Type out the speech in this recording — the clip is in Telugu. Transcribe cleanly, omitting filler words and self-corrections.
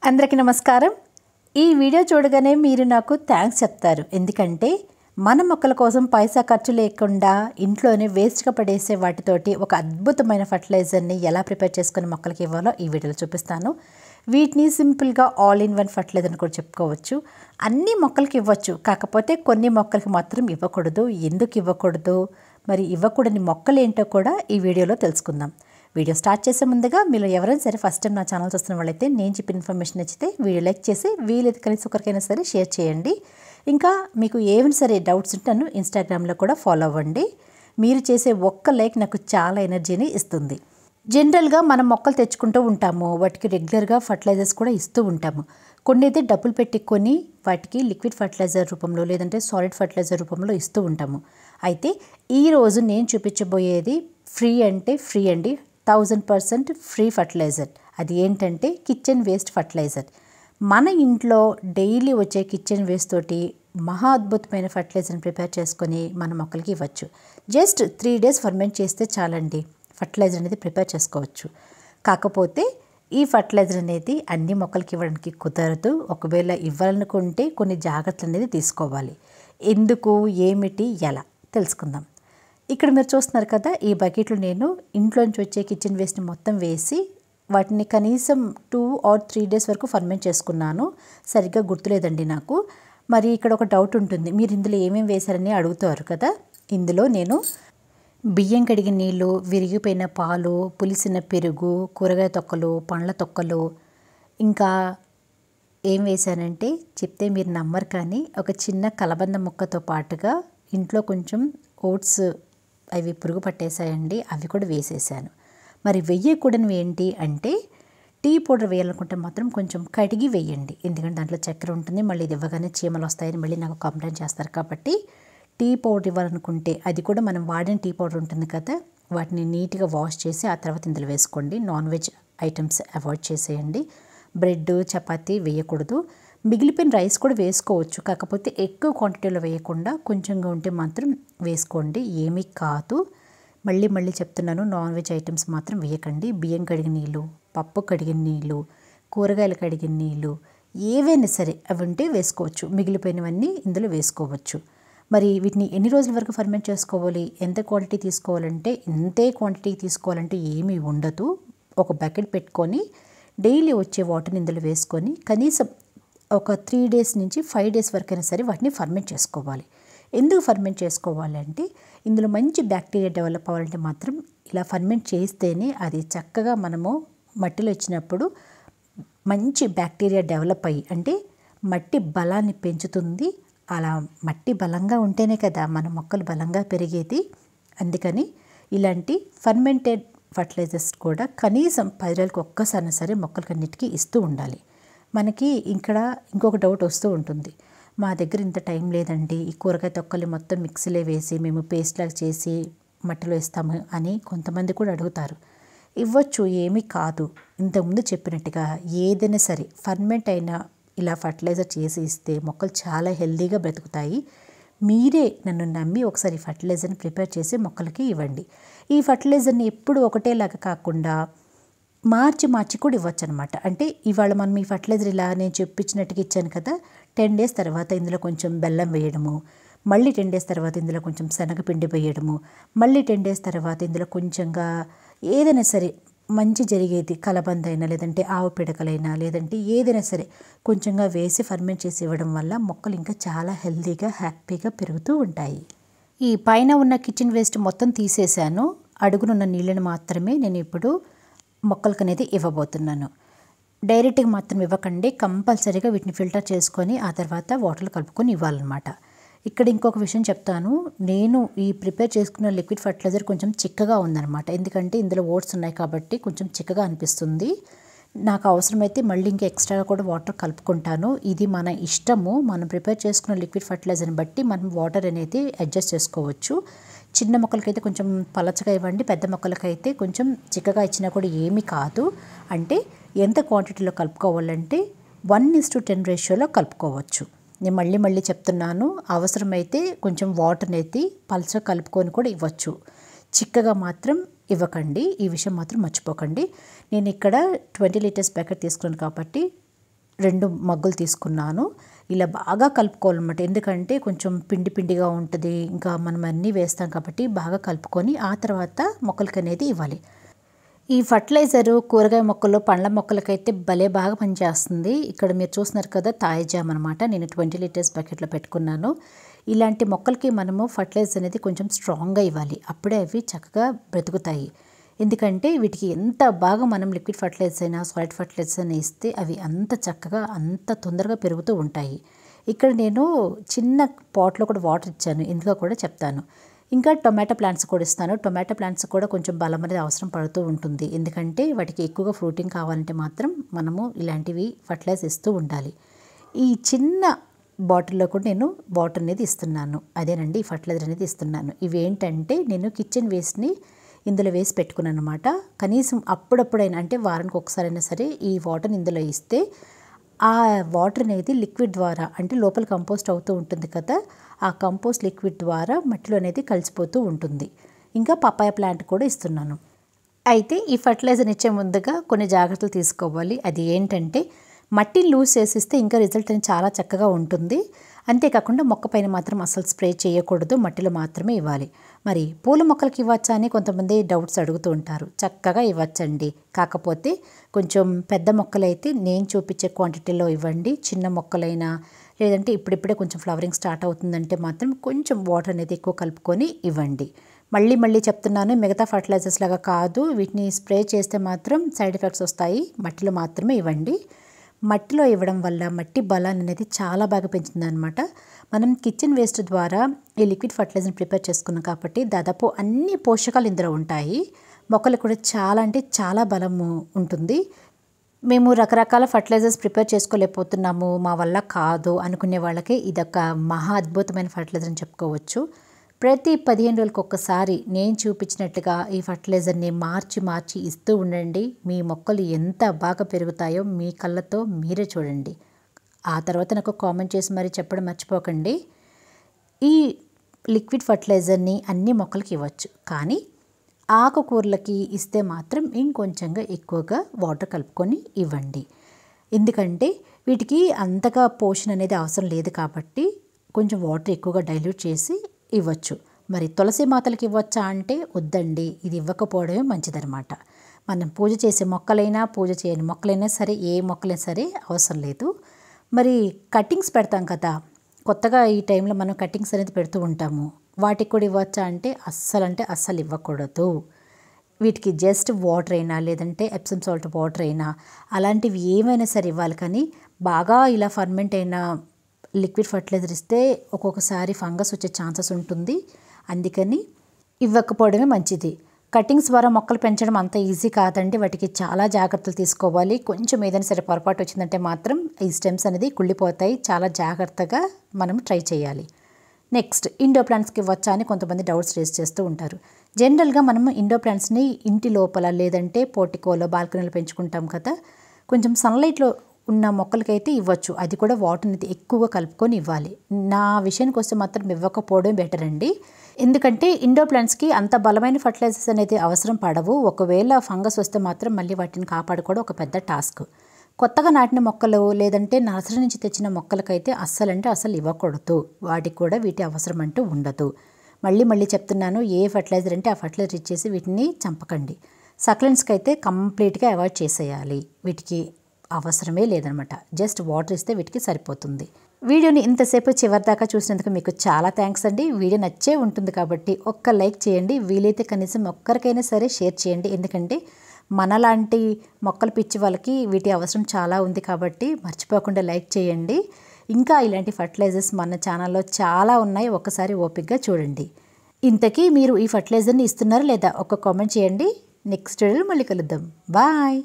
అందరికీ నమస్కారం। ఈ వీడియో చూడగానే మీరు నాకు థాంక్స్ చెప్తారు। ఎందుకంటే మన మొక్కల కోసం పైసా ఖర్చు లేకుండా ఇంట్లోనే వేస్ట్‌గా పడేసే వాటితోటి ఒక అద్భుతమైన ఫర్టిలైజర్‌ని ఎలా ప్రిపేర్ చేసుకొని మొక్కలకి ఇవ్వాలో ఈ వీడియోలో చూపిస్తాను। వీటిని సింపుల్‌గా ఆల్ ఇన్ వన్ ఫర్టిలైజర్ అని కూడా చెప్పుకోవచ్చు। అన్ని మొక్కలకి ఇవ్వచ్చు, కాకపోతే కొన్ని మొక్కలకి మాత్రం ఇవ్వకూడదు। ఎందుకు ఇవ్వకూడదు, మరి ఇవ్వకూడని మొక్కలు ఏంటో కూడా ఈ వీడియోలో తెలుసుకుందాం। వీడియో స్టార్ట్ చేసే ముందుగా మీరు ఎవరైనా సరే ఫస్ట్ టైం నా ఛానల్ చూస్తున్న వాళ్ళైతే నేను చెప్పిన ఇన్ఫర్మేషన్ నచ్చితే వీడియో లైక్ చేసి వీలైతే కనీసం ఒకరికైనా సరే షేర్ చేయండి। ఇంకా మీకు ఏమైనా సరే డౌట్స్ ఉంటే నన్ను ఇన్స్టాగ్రామ్లో కూడా ఫాలో అవ్వండి। మీరు చేసే ఒక్క లైక్ నాకు చాలా ఎనర్జీని ఇస్తుంది। జనరల్గా మనం మొక్కలు తెచ్చుకుంటూ ఉంటాము, వాటికి రెగ్యులర్గా ఫర్టిలైజర్స్ కూడా ఇస్తూ ఉంటాము। కొన్ని అయితే డబ్బులు పెట్టి కొని వాటికి లిక్విడ్ ఫర్టిలైజర్ రూపంలో లేదంటే సాలిడ్ ఫర్టిలైజర్ రూపంలో ఇస్తూ ఉంటాము। అయితే ఈరోజు నేను చూపించబోయేది ఫ్రీ అంటే ఫ్రీ అండి, 1000% ఫ్రీ ఫర్టిలైజర్। అది ఏంటంటే కిచెన్ వేస్ట్ ఫర్టిలైజర్। మన ఇంట్లో డైలీ వచ్చే కిచెన్ వేస్ట్ తోటి మహా అద్భుతమైన ఫర్టిలైజర్ని ప్రిపేర్ చేసుకొని మన మొక్కలకి ఇవ్వచ్చు। జస్ట్ 3 days ఫర్మెంట్ చేస్తే చాలండి, ఫర్టిలైజర్ అనేది ప్రిపేర్ చేసుకోవచ్చు। కాకపోతే ఈ ఫర్టిలైజర్ అనేది అన్ని మొక్కలకి ఇవ్వడానికి కుదరదు। ఒకవేళ ఇవ్వాలనుకుంటే కొన్ని జాగ్రత్తలు అనేది తీసుకోవాలి। ఎందుకు, ఏమిటి, ఎలా తెలుసుకుందాం। ఇక్కడ మీరు చూస్తున్నారు కదా, ఈ బకెట్లో నేను ఇంట్లోంచి వచ్చే కిచెన్ వేస్ట్ని మొత్తం వేసి వాటిని కనీసం 2 or 3 days వరకు ఫర్మెంట్ చేసుకున్నాను। సరిగ్గా గుర్తులేదండి నాకు। మరి ఇక్కడ ఒక డౌట్ ఉంటుంది, మీరు ఇందులో ఏమేమి వేశారని అడుగుతారు కదా। ఇందులో నేను బియ్యం కడిగిన నీళ్ళు, విరిగిపోయిన పాలు, పులిసిన పెరుగు, కూరగాయ తొక్కలు, పండ్ల తొక్కలు, ఇంకా ఏం వేశానంటే చెప్తే మీరు నమ్మరు, కానీ ఒక చిన్న కలబంద ముక్కతో పాటుగా ఇంట్లో కొంచెం ఓట్స్ అవి పురుగు పట్టేశాయండి, అవి కూడా వేసేసాను। మరి వెయ్యకూడనివి ఏంటి అంటే టీ పౌడర్ వేయాలనుకుంటే మాత్రం కొంచెం కడిగి వేయండి, ఎందుకంటే దాంట్లో చక్కెర ఉంటుంది, మళ్ళీ ఇది ఇవ్వగానే చీమలు వస్తాయని మళ్ళీ నాకు కంప్లైంట్ చేస్తారు। కాబట్టి టీ పౌడర్ ఇవ్వాలనుకుంటే అది కూడా మనం వాడిన టీ పౌడర్ ఉంటుంది కదా, వాటిని నీట్గా వాష్ చేసి ఆ తర్వాత ఇందులో వేసుకోండి। నాన్ వెజ్ ఐటమ్స్ అవాయిడ్ చేసేయండి, బ్రెడ్ చపాతీ వేయకూడదు। మిగిలిపోయిన రైస్ కూడా వేసుకోవచ్చు, కాకపోతే ఎక్కువ క్వాంటిటీలో వేయకుండా కొంచెంగా ఉంటే మాత్రం వేసుకోండి, ఏమీ కాదు। మళ్ళీ చెప్తున్నాను, నాన్ వెజ్ ఐటమ్స్ మాత్రం వేయకండి। బియ్యం కడిగిన నీళ్ళు, పప్పు కడిగిన నీళ్ళు, కూరగాయలు కడిగిన నీళ్ళు, ఏవైనా సరే అవి ఉంటే వేసుకోవచ్చు, మిగిలిపోయినవన్నీ ఇందులో వేసుకోవచ్చు। మరి వీటిని ఎన్ని రోజుల వరకు ఫర్మెంట్ చేసుకోవాలి, ఎంత క్వాంటిటీ తీసుకోవాలంటే ఇంతే క్వాంటిటీ తీసుకోవాలంటే ఏమీ ఉండదు। ఒక బకెట్ పెట్టుకొని డైలీ వచ్చే వాటర్ని ఇందులో వేసుకొని కనీసం ఒక 3 days నుంచి 5 days వరకైనా సరే వాటిని ఫర్మెంట్ చేసుకోవాలి। ఎందుకు ఫర్మెంట్ చేసుకోవాలి అంటే ఇందులో మంచి బ్యాక్టీరియా డెవలప్ అవ్వాలంటే మాత్రం ఇలా ఫర్మెంట్ చేస్తేనే అది చక్కగా మనము మట్టిలో ఇచ్చినప్పుడు మంచి బ్యాక్టీరియా డెవలప్ అయ్యి అంటే మట్టి బలాన్ని పెంచుతుంది। అలా మట్టి బలంగా ఉంటేనే కదా మన మొక్కలు బలంగా పెరిగేది। అందుకని ఇలాంటి ఫర్మెంటెడ్ ఫర్టిలైజర్స్ కూడా కనీసం 10 రోజులకు ఒక్కసారి సరే మొక్కలకన్నిటికీ ఇస్తూ ఉండాలి। మనకి ఇక్కడ ఇంకొక డౌట్ వస్తూ ఉంటుంది, మా దగ్గర ఇంత టైం లేదండి, ఈ కూరగాయ తొక్కలు మొత్తం మిక్సీలో వేసి మేము పేస్ట్ లాగా చేసి మట్టిలో ఇస్తాము అని కొంతమంది కూడా అడుగుతారు। ఇవ్వచ్చు, ఏమీ కాదు। ఇంతకుముందు చెప్పినట్టుగా ఏదైనా సరే ఫర్మెంట్ అయిన ఇలా ఫర్టిలైజర్ చేసి ఇస్తే మొక్కలు చాలా హెల్తీగా బ్రతుకుతాయి। మీరే నన్ను నమ్మి ఒకసారి ఫర్టిలైజర్ని ప్రిపేర్ చేసి మొక్కలకి ఇవ్వండి। ఈ ఫర్టిలైజర్ని ఎప్పుడు ఒకటేలాగా కాకుండా మార్చి కూడా ఇవ్వచ్చు అనమాట। అంటే ఇవాళ మనం ఈ ఫర్టిలైజర్ ఇలా నేను చెప్పించినట్టుగా ఇచ్చాను కదా, 10 days తర్వాత ఇందులో కొంచెం బెల్లం వేయడము, మళ్ళీ 10 days తర్వాత ఇందులో కొంచెం శనగపిండి వేయడము, మళ్ళీ 10 days తర్వాత ఇందులో కొంచెంగా ఏదైనా సరే మంచి జరిగేది కలబంద అయినా లేదంటే ఆవు పిడకలైనా లేదంటే ఏదైనా సరే కొంచెంగా వేసి ఫర్మెంట్ చేసి ఇవ్వడం వల్ల మొక్కలు ఇంకా చాలా హెల్తీగా హ్యాపీగా పెరుగుతూ ఉంటాయి। ఈ పైన ఉన్న కిచెన్ వేస్ట్ మొత్తం తీసేసాను, అడుగునున్న నీళ్ళని మాత్రమే నేను ఇప్పుడు మొక్కలకు అనేది ఇవ్వబోతున్నాను। డైరెక్ట్గా మాత్రం ఇవ్వకండి, కంపల్సరీగా వీటిని ఫిల్టర్ చేసుకొని ఆ తర్వాత వాటర్లో కలుపుకొని ఇవ్వాలన్నమాట। ఇక్కడ ఇంకొక విషయం చెప్తాను, నేను ఈ ప్రిపేర్ చేసుకున్న లిక్విడ్ ఫర్టిలైజర్ కొంచెం చిక్కగా ఉందన్నమాట, ఎందుకంటే ఇందులో ఓట్స్ ఉన్నాయి కాబట్టి కొంచెం చిక్కగా అనిపిస్తుంది నాకు। అవసరమైతే మళ్ళీ ఇంకా ఎక్స్ట్రాగా కూడా వాటర్ కలుపుకుంటాను, ఇది మన ఇష్టము। మనం ప్రిపేర్ చేసుకున్న లిక్విడ్ ఫర్టిలైజర్ని బట్టి మనం వాటర్ అనేది అడ్జస్ట్ చేసుకోవచ్చు। చిన్న మొక్కలకైతే కొంచెం పలచగా ఇవ్వండి, పెద్ద మొక్కలకైతే కొంచెం చిక్కగా ఇచ్చినా కూడా ఏమీ కాదు। అంటే ఎంత క్వాంటిటీలో కలుపుకోవాలంటే 1:10 రేషియోలో కలుపుకోవచ్చు। నేను మళ్ళీ చెప్తున్నాను, అవసరమైతే కొంచెం వాటర్ అనేది పలచగా కలుపుకొని కూడా ఇవ్వచ్చు, చిక్కగా మాత్రం ఇవ్వకండి, ఈ విషయం మాత్రం మర్చిపోకండి। నేను ఇక్కడ 20 liters ప్యాకెట్ తీసుకున్నాను కాబట్టి 2 మగ్గులు తీసుకున్నాను. ఇలా బాగా కలుపుకోవాలన్నమాట. ఎందుకంటే కొంచెం పిండి పిండిగా ఉంటుంది. ఇంకా మనం అన్నీ వేస్తాం కాబట్టి బాగా కలుపుకొని ఆ తర్వాత మొక్కలకనేది ఇవ్వాలి. ఈ ఫర్టిలైజరు కూరగాయ మొక్కలు, పండ్ల మొక్కలకైతే భలే బాగా పనిచేస్తుంది. ఇక్కడ మీరు చూస్తున్నారు కదా తాయి జామ్ అనమాట. నేను 20 లీటర్స్ బకెట్లో పెట్టుకున్నాను. ఇలాంటి మొక్కలకి మనము ఫర్టిలైజర్ అనేది కొంచెం స్ట్రాంగ్గా ఇవ్వాలి. అప్పుడే అవి చక్కగా బ్రతుకుతాయి. ఎందుకంటే వీటికి ఎంత బాగా మనం లిక్విడ్ ఫర్టిలైజర్స్ అయినా సాలిడ్ ఫర్టిలైజర్స్ అయినా ఇస్తే అవి అంత చక్కగా అంత తొందరగా పెరుగుతూ ఉంటాయి. ఇక్కడ నేను చిన్న పాట్లో కూడా వాటర్ ఇచ్చాను. ఎందుకో కూడా చెప్తాను. ఇంకా టొమాటో ప్లాంట్స్ కూడా ఇస్తాను. టొమాటో ప్లాంట్స్ కూడా కొంచెం బలం అనేది అవసరం పడుతూ ఉంటుంది. ఎందుకంటే వాటికి ఎక్కువగా ఫ్రూటింగ్ కావాలంటే మాత్రం మనము ఇలాంటివి ఫర్టిలైజర్ ఇస్తూ ఉండాలి. ఈ చిన్న బాటిల్లో కూడా నేను వాటర్ అనేది ఇస్తున్నాను. అదేనండి ఈ ఫర్టిలైజర్ అనేది ఇస్తున్నాను. ఇవేంటంటే నేను కిచెన్ వేస్ట్ని ఇందులో వేసి పెట్టుకున్నాను అనమాట. కనీసం అప్పుడప్పుడైనా అంటే వారానికి ఒకసారైనా సరే ఈ వాటర్ని ఇందులో ఇస్తే ఆ వాటర్ అనేది లిక్విడ్ ద్వారా అంటే లోపల కంపోస్ట్ అవుతూ ఉంటుంది కదా, ఆ కంపోస్ట్ లిక్విడ్ ద్వారా మట్టిలో అనేది కలిసిపోతూ ఉంటుంది. ఇంకా పపాయ ప్లాంట్ కూడా ఇస్తున్నాను. అయితే ఈ ఫర్టిలైజర్ ఇచ్చే ముందుగా కొన్ని జాగ్రత్తలు తీసుకోవాలి. అది ఏంటంటే మట్టిని లూజ్ చేసిస్తే ఇంకా రిజల్ట్ అనేది చాలా చక్కగా ఉంటుంది. అంతేకాకుండా మొక్క పైన మాత్రం అసలు స్ప్రే చేయకూడదు, మట్టిలో మాత్రమే ఇవ్వాలి. మరి పూల మొక్కలకి ఇవ్వచ్చా అని కొంతమంది డౌట్స్ అడుగుతూ ఉంటారు. చక్కగా ఇవ్వచ్చండి. కాకపోతే కొంచెం పెద్ద మొక్కలైతే నేను చూపించే క్వాంటిటీలో ఇవ్వండి. చిన్న మొక్కలైనా లేదంటే ఇప్పుడిప్పుడే కొంచెం ఫ్లవరింగ్ స్టార్ట్ అవుతుందంటే మాత్రం కొంచెం వాటర్ అనేది ఎక్కువ కలుపుకొని ఇవ్వండి. మళ్ళీ చెప్తున్నాను, మిగతా ఫర్టిలైజర్స్ లాగా కాదు. వీటిని స్ప్రే చేస్తే మాత్రం సైడ్ ఎఫెక్ట్స్ వస్తాయి. మట్టిలో మాత్రమే ఇవ్వండి. మట్టిలో ఇవ్వడం వల్ల మట్టి బలాన్ని అనేది చాలా బాగా పెంచుతుందన్నమాట. మనం కిచెన్ వేస్ట్ ద్వారా ఈ లిక్విడ్ ఫర్టిలైజర్ని ప్రిపేర్ చేసుకున్నాం కాబట్టి దాదాపు అన్ని పోషకాలు ఇందులో ఉంటాయి. మొక్కలు కూడా చాలా అంటే చాలా బలము ఉంటుంది. మేము రకరకాల ఫర్టిలైజర్స్ ప్రిపేర్ చేసుకోలేకపోతున్నాము, మా వల్ల కాదు అనుకునే వాళ్ళకి ఇదొక మహా అద్భుతమైన ఫర్టిలైజర్ అని చెప్పుకోవచ్చు. ప్రతి 15 రోజులకు ఒక్కసారి నేను చూపించినట్టుగా ఈ ఫర్టిలైజర్ని మార్చి ఇస్తూ ఉండండి. మీ మొక్కలు ఎంత బాగా పెరుగుతాయో మీ కళ్ళతో మీరే చూడండి. ఆ తర్వాత నాకు కామెంట్ చేసి మరీ చెప్పడం మర్చిపోకండి. ఈ లిక్విడ్ ఫర్టిలైజర్ని అన్ని మొక్కలకి ఇవ్వచ్చు, కానీ ఆకుకూరలకి ఇస్తే మాత్రం ఇంకొంచెంగా ఎక్కువగా వాటర్ కలుపుకొని ఇవ్వండి. ఎందుకంటే వీటికి అంతగా పోషణ అనేది అవసరం లేదు కాబట్టి కొంచెం వాటర్ ఎక్కువగా డైల్యూట్ చేసి ఇవ్వచ్చు. మరి తులసి మాతలకి ఇవ్వచ్చా అంటే వద్దండి, ఇది ఇవ్వకపోవడమే మంచిదన్నమాట. మనం పూజ చేసే మొక్కలైనా పూజ చేయని మొక్కలైనా సరే ఏ మొక్కలైనా సరే అవసరం లేదు. మరి కటింగ్స్ పెడతాం కదా, కొత్తగా ఈ టైంలో మనం కటింగ్స్ అనేది పెడుతూ ఉంటాము. వాటికి కూడా ఇవ్వచ్చా అంటే అస్సలు ఇవ్వకూడదు. వీటికి జస్ట్ వాటర్ అయినా లేదంటే ఎప్సమ్ సాల్ట్ వాటర్ అయినా అలాంటివి ఏమైనా సరే ఇవ్వాలి. కానీ బాగా ఇలా ఫర్మెంట్ అయిన లిక్విడ్ ఫర్టిలైజర్ ఇస్తే ఒక్కొక్కసారి ఫంగస్ వచ్చే ఛాన్సెస్ ఉంటుంది. అందుకని ఇవ్వకపోవడమే మంచిది. కటింగ్స్ ద్వారా మొక్కలు పెంచడం అంత ఈజీ కాదండి. వాటికి చాలా జాగ్రత్తలు తీసుకోవాలి. కొంచెం ఏదైనా సరే పొరపాటు వచ్చిందంటే మాత్రం ఈ స్టెమ్స్ అనేది కుళ్ళిపోతాయి. చాలా జాగ్రత్తగా మనం ట్రై చేయాలి. నెక్స్ట్ ఇండోర్ ప్లాంట్స్కి ఇవ్వచ్చా అని కొంతమంది డౌట్స్ రేస్ చేస్తూ ఉంటారు. జనరల్గా మనము ఇండోర్ ప్లాంట్స్ని ఇంటి లోపల లేదంటే పోర్టికోలో బాల్కనీలో పెంచుకుంటాం కదా, కొంచెం సన్లైట్లో ఉన్న మొక్కలకైతే ఇవ్వచ్చు. అది కూడా వాటర్ అనేది ఎక్కువగా కలుపుకొని ఇవ్వాలి. నా విషయానికి వస్తే మాత్రం ఇవ్వకపోవడం బెటర్ అండి. ఎందుకంటే ఇండోర్ ప్లాంట్స్కి అంత బలమైన ఫర్టిలైజర్స్ అనేది అవసరం పడవు. ఒకవేళ ఫంగస్ వస్తే మాత్రం మళ్ళీ వాటిని కాపాడుకోవడం ఒక పెద్ద టాస్క్. కొత్తగా నాటిన మొక్కలు లేదంటే నర్సరీ నుంచి తెచ్చిన మొక్కలకైతే అస్సలు ఇవ్వకూడదు. వాటికి కూడా వీటి అవసరం అంటూ ఉండదు. మళ్ళీ చెప్తున్నాను, ఏ ఫర్టిలైజర్ అంటే ఆ ఫర్టిలైజర్ ఇచ్చేసి వీటిని చంపకండి. సక్లెంట్స్కి అయితే కంప్లీట్గా అవాయిడ్ చేసేయాలి. వీటికి అవసరమే లేదనమాట. జస్ట్ వాటర్ ఇస్తే వీటికి సరిపోతుంది. వీడియోని ఇంతసేపు చివరిదాకా చూసినందుకు మీకు చాలా థ్యాంక్స్ అండి. వీడియో నచ్చే ఉంటుంది కాబట్టి ఒక్క లైక్ చేయండి. వీలైతే కనీసం ఒక్కరికైనా సరే షేర్ చేయండి. ఎందుకంటే మనలాంటి మొక్కలు పిచ్చి వాళ్ళకి వీటి అవసరం చాలా ఉంది కాబట్టి మర్చిపోకుండా లైక్ చేయండి. ఇంకా ఇలాంటి ఫర్టిలైజర్స్ మన ఛానల్లో చాలా ఉన్నాయి, ఒక్కసారి ఓపికగా చూడండి. ఇంతకీ మీరు ఈ ఫర్టిలైజర్ని ఇస్తున్నారా లేదా ఒక కామెంట్ చేయండి. నెక్స్ట్ వీడియోలో మళ్ళీ కలుద్దాం. బాయ్.